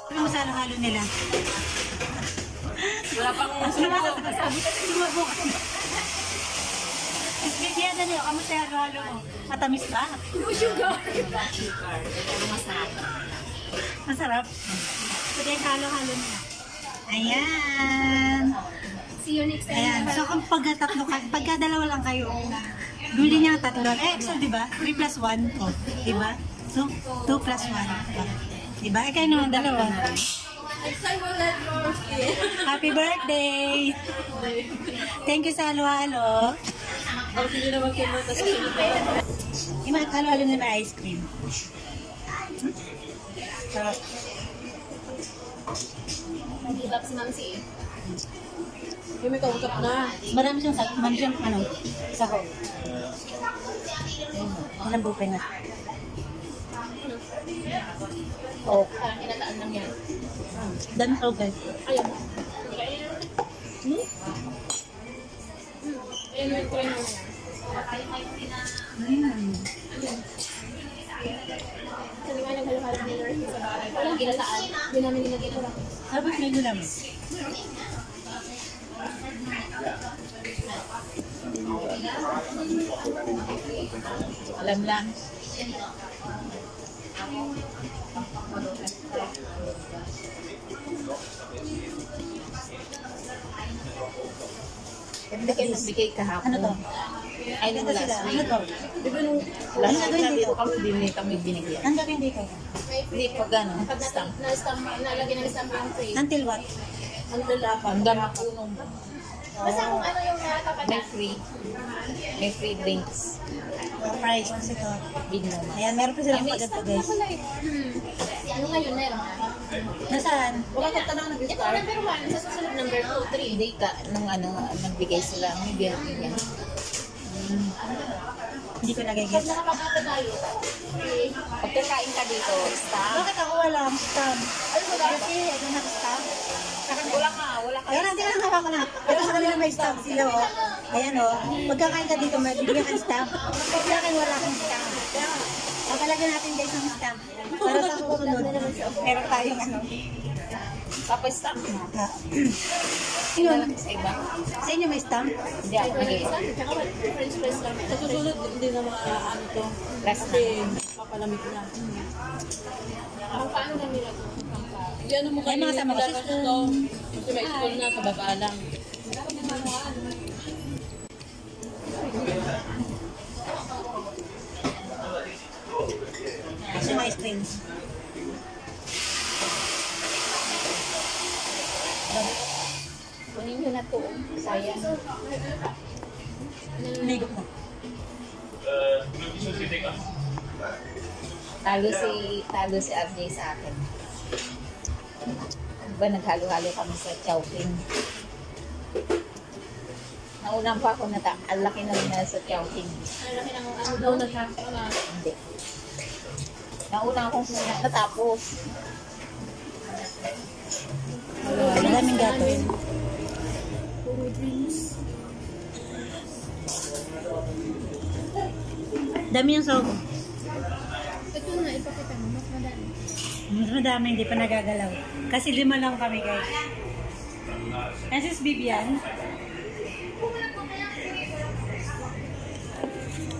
Ano mo sa halo-halo nila? Wala pang sumabog. Sumabog. Bigyan na niyo, kamusta yung halo-halo mo? Matamis ba? Sugar. Pero masarap. Masarap. Ito yung halo-halo nila. Ayan. See you next time. Ayan. So kung pagka dalawa lang kayo, bili niya tatlo. So diba? 3 plus 1. Oh, diba? So, 2 plus 1. Oh, diba? Kayo naman dalawa. Happy birthday! Thank you sa halo-halo. Hindi naman kinuha sa Ima, halo-halo na may ice cream. Sarap. Nag-hitap si Nancy eh. Yung may kausap na. Marami siyang ano, sahog. Walang bupe na. Oh. Parang inataan lang yan. Dami sahog guys. Ayaw mo. Ayun yung try mo na yan. Kasi nga naghalo-halo ni Lord sa bahay. Walang ginataan. Yun namin nilagay ko lang. Tapos may gulam. Alam lang. Hindi kayo nagbigay kahapon. Ano to? Ay, nung last Ano week. to? Di ba nung last week na dito kami, kami binigyan. Ang gawin dito? Hindi, pag ano, stamp. Nalagyan ng stamp yung free. Until what? Ang lalapan. Hanggang mapunong. Basta kung ano yung nakatapat. May free drinks. Price kasi to. Big naman. Ayan, meron pa silang pagkat guys. Ano ngayon meron? Nasaan? Wala ka tanong nag-start. Ito number 1, sa susunod number 2, 3. Hindi ka, nung ano, nagbigay sila, may binigyan. Hindi ko nagigit. Nakapagkata tayo. Pag kakain ka dito, stop. Bakit ako walang stamp? Ay, wala. Kasi ito naka-stamp. Wala ka, wala ka. Kaya hindi ka lang hawak ko na. Pero sa kanila may stamp sila oh. Ayan oh. Magkakain ka dito, bibigyan ka ng stamp. Sa akin wala akong stamp. Papalagyan natin guys ng stamp. Para sa susunod, meron tayong ano. Papa-stop. Sino? Sa iba. Sa inyo may stamp? Hindi ako nag-i-stop. Tsaka French fries lang. Sa susunod, hindi na ano to. Last Kasi na. papalamig na. Paano na nila to? Yan mo Ay, mga sama ko sa to. Kasi may school na, sa baba lang. Kasi may screen. Kunin nyo na to. Sayang. Naigot mo. Talo si RJ sa akin. Diba naghalo-halo kami sa Chowking. Naunang pa ako ang laki na rin sa Chowking. Ang laki ng ano daw na siya. Hindi. Nauna akong natapos. Madaming gato. Dami yung sahog. Ito na, ipakita mo. Mas madami. Mas madami, hindi pa nagagalaw. Kasi 5 lang kami guys. And sis Bibian.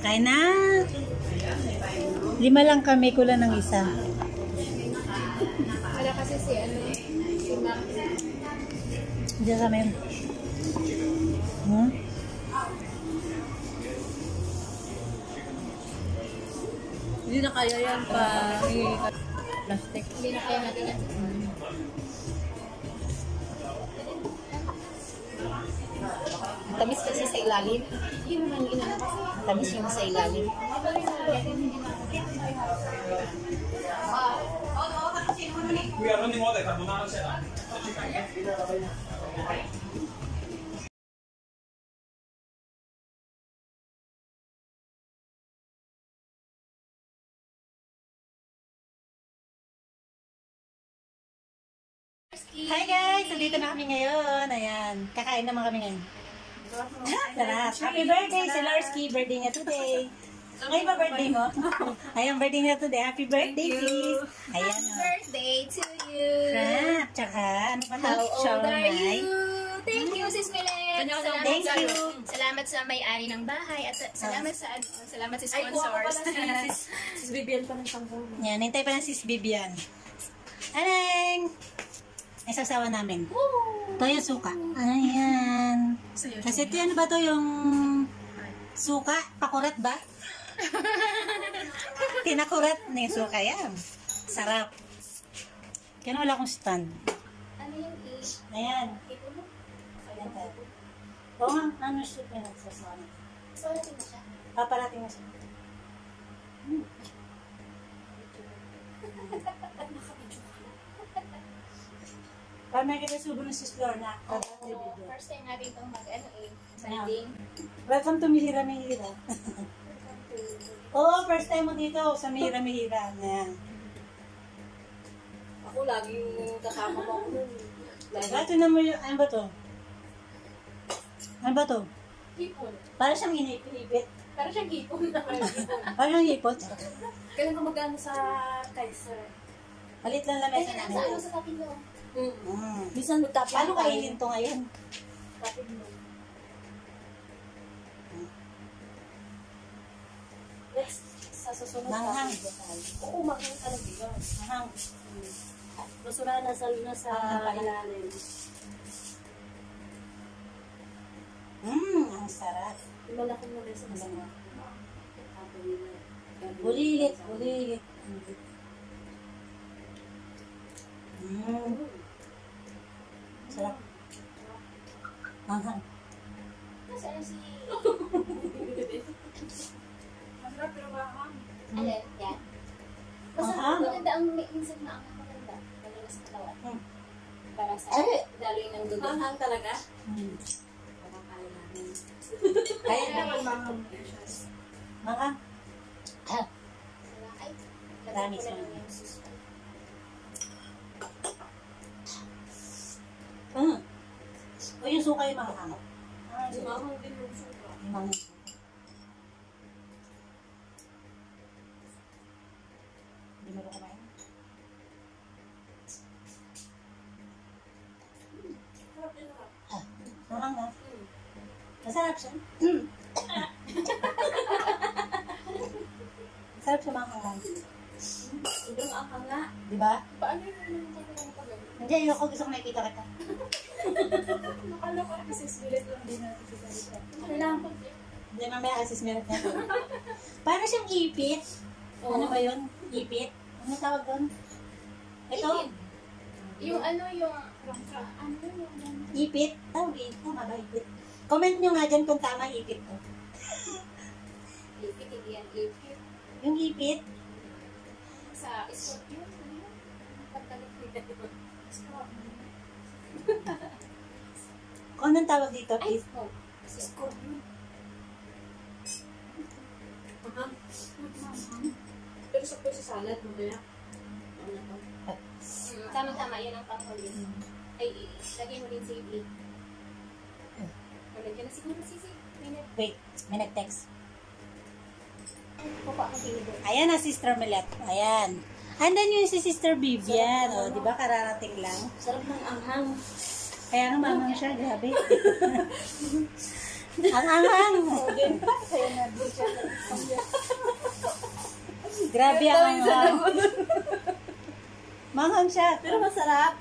Kaya na. 5 lang kami, kulang ng isa. Wala kasi si Mac. Diyan sa men. Hindi na kaya yan pa plastic. Hindi na kaya natin yan. Tamis kasi sa ilalim. Hindi mo man ginano kasi. Tamis yung sa ilalim. Hi guys! Nandito na kami ngayon. Ayan. Kakain naman kami ngayon. Sarap. Happy birthday sa Larsky. Birthday niya today. Ngayon ba birthday mo? Ayan, birthday na today. Happy birthday, you. sis. Ayan, Happy oh. birthday to you. Crap. Tsaka, ano pa to? How old are Siomai. you? Thank you, Sis Milet. Salamat Thank sa, you. Salamat sa may-ari ng bahay at salamat sa salamat sa Ay, kuha ko sponsors. pala sis Vivian pa ng sangkong. Yan, hintay pa ng sis Bibian. Aneng! Ay, sasawa namin. Toyo suka. Ayan. Kasi ito, ano ba to yung suka? Pakurat ba? Pinakurat na yung suka yan. Sarap. Kaya wala akong stand. Ano yung Ayan. Ayan tayo. Oo nga, ano siya pinagsasawa. So, natin na siya. Paparating na siya. Para may kita subo ng sis Lorna. First time natin itong mag-ano sanding. Welcome to Mihira Mihira. Oo, first time mo dito sa Mihira Mihira. Ayan. Ako laging kasama mo ako nun. Ito na mo yung, ano ba to? Ano ba to? Hipon. Para siyang inipit. Pero siyang hipon na Para siyang hipot. Kailan ka mag-ano sa Kaiser? Malit lang lamesa Sa namin. sa kapin mo. Minsan magtapos Paano kainin to ngayon? Tapos mo. Next, sa susunod Manghang. Oo, manghang ka lang dito. Mahang. Basura na sa ilalim. Ang sarap. Yung malaki mo rin sa kasama. Bulilit, bulilit. Sarap. Manghang. Nasaan si... Masarap pero mahang. Alin? Yan. Basta Manghang. maganda ang minsan na ang maganda. Maganda sa katawan. Para sa daloy ng dugo. Mahang talaga? Parang kaya namin. Kaya naman mahang. Manghang. Ay, Dami lagyan ko sa na lang yung sus. O yung suka yung manghang. Mahang din yung suka. Yung manghang. Hindi mo rin kumain. Sarap din ako. Manghang na. Masarap siya. Masarap siya manghang. Yung aka nga. Di ba? Paano yung pag-ano? Hindi, ako gusto ko makikita kita. Nakala ko kasi spirit lang din natin si Karita. Ano lang? Hindi, mamaya kasi meron na. Para siyang ipit. Ano ba yun? Ipit? Ano tawag doon? Ito? Yung ano yung... Ano yung... Ipit? Tawag ipit. Tama ba ipit? Comment nyo nga dyan kung tama ipit ko. Ipit, hindi yan ipit. Yung ipit? Sa scorpion. Pagkalit Kung anong tawag dito, Ay, please? oh. Sa scorpion. Mahang. Pero sa sa salad mo kaya? Tama-tama, yan ang panghuli. Ay, lagay mo din sa ibig. Lagyan na siguro sisi. Wait, may nag-text. Kupa ko pinigil. Ayan na, Sister Milet. Ayan. Andan yung si Sister Vivian. O, di ba kararating lang? Sarap ng anghang. Kaya nga mamang siya, grabe. Ang anghang. Grabe ang anghang. Manghang siya. Pero masarap.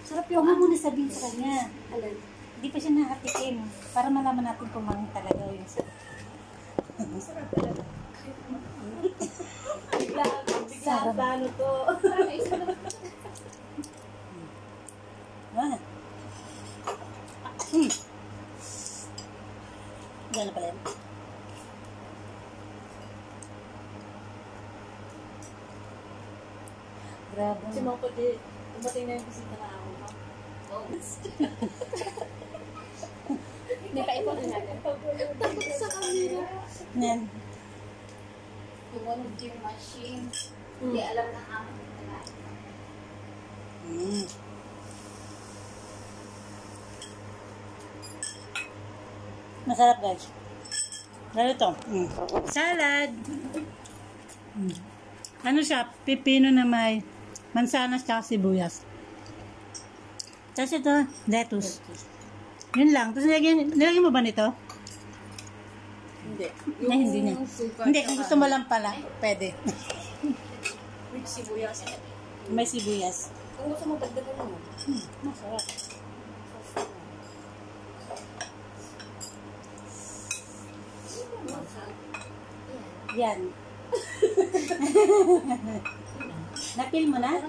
Sarap yung huwag mo muna sabihin sa kanya. Alin? Hindi pa siya nakatikim. Para malaman natin kung manghang talaga o yung sarap. Bigla ang plano to. Ah. Gano'n pala yun. Grabe. Si Mangko di, umating na yung bisita na ako. Hindi pa ipon natin. Takot sa camera. Yan. Tumunog yung machine. Hindi alam ng amo ng talaga. Masarap guys. Ganito. Salad. Ano siya? Pipino na may mansanas tsaka sibuyas. Tapos ito, lettuce. Yun lang. Tapos nilagyan mo ba nito? Hindi. Hindi na. Hindi, kung gusto mo lang pala, pwede. With sibuyas. May sibuyas. Kung gusto mo, dagdagan mo. Masarap. Yan. Napil mo na?